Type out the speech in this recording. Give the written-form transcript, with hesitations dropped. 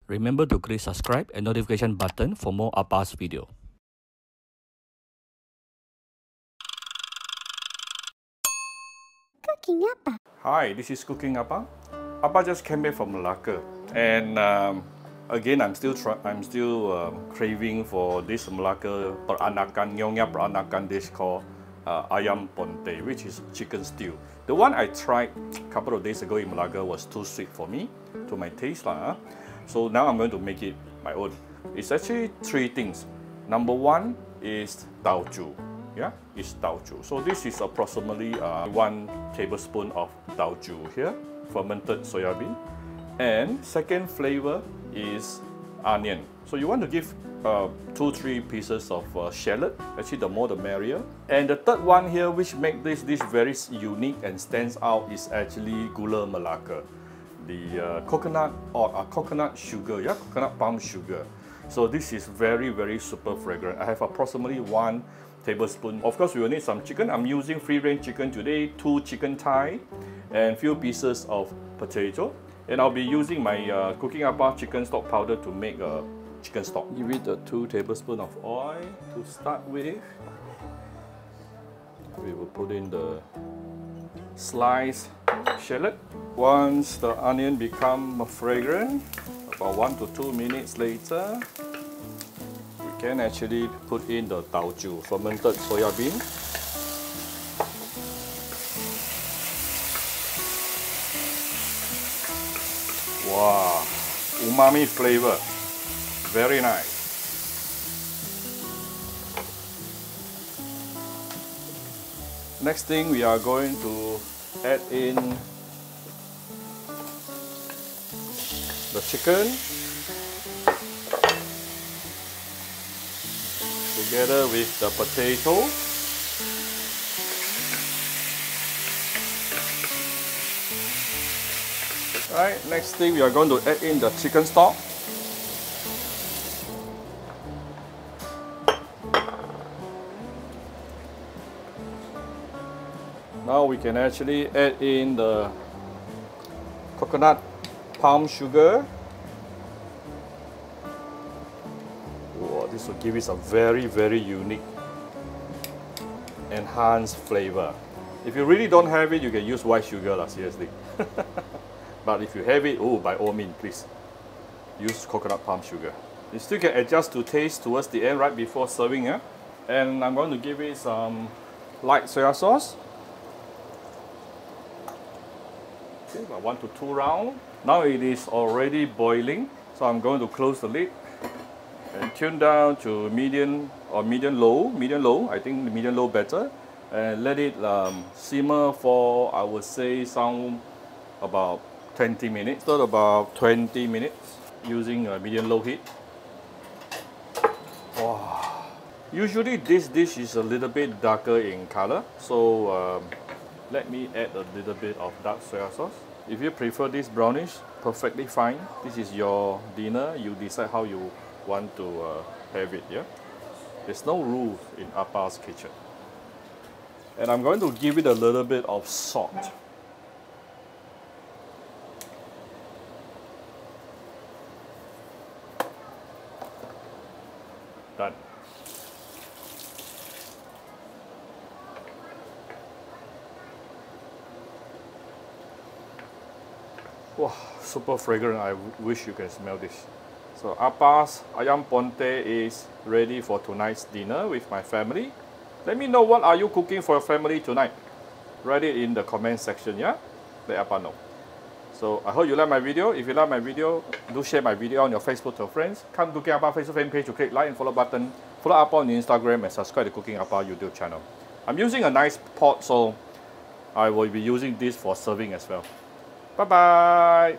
Remember to click subscribe and notification button for more Appa's video. Cooking Appa. Hi, this is Cooking Appa. Appa just came back from Malacca, and again I'm still craving for this Malacca peranakan Nyonya peranakan dish called Ayam pongteh, which is chicken stew. The one I tried a couple of days ago in Malacca was too sweet for me, to my taste lah. So now I'm going to make it my own. It's actually three things. Number one is Taucu. Yeah, it's Taucu. So this is approximately 1 tablespoon of Taucu here, fermented soybean. And second flavor is onion. So you want to give 2-3 pieces of shallot. Actually, the more the merrier. And the third one here, which makes this dish very unique and stands out, is actually Gula Melaka, the coconut sugar, yeah, coconut palm sugar. So this is very, very super fragrant. I have approximately 1 tablespoon. Of course, we will need some chicken. I'm using free-range chicken today, 2 chicken thigh, and few pieces of potato. And I'll be using my Cooking Appa chicken stock powder to make a chicken stock. Give it 2 tablespoons of oil to start with. We will put in the sliced shallot. Once the onion becomes fragrant, about 1 to 2 minutes later, we can actually put in the Taucu, fermented soya bean. Wow, umami flavor, very nice. Next thing, we are going to add in the chicken together with the potato. Right, next thing, we are going to add in the chicken stock. Now we can actually add in the coconut palm sugar. Whoa, this will give us a very, very unique enhanced flavor. If you really don't have it, you can use white sugar, seriously. But if you have it, oh, by all means, please use coconut palm sugar. You still can adjust to taste towards the end, right before serving. Yeah? And I'm going to give it some light soya sauce. Okay, about 1 to 2 rounds. Now it is already boiling, so I'm going to close the lid and tune down to medium or medium low. I think medium low better, and let it simmer for, I would say, about 20 minutes. So about 20 minutes using a medium low heat. Wow. Usually this dish is a little bit darker in color, so let me add a little bit of dark soya sauce. If you prefer this brownish, perfectly fine. This is your dinner. You decide how you want to have it. Yeah, there's no rules in Appa's kitchen. And I'm going to give it a little bit of salt. Done. Wow, super fragrant. I wish you can smell this. So Appa's Ayam pongteh is ready for tonight's dinner with my family. Let me know what are you cooking for your family tonight. Write it in the comment section, yeah? Let Appa know. So I hope you like my video. If you like my video, do share my video on your Facebook to your friends. Come to Cooking Appa Facebook fan page to click like and follow button. Follow Appa on Instagram and subscribe to Cooking Appa YouTube channel. I'm using a nice pot, so I will be using this for serving as well. Bye-bye.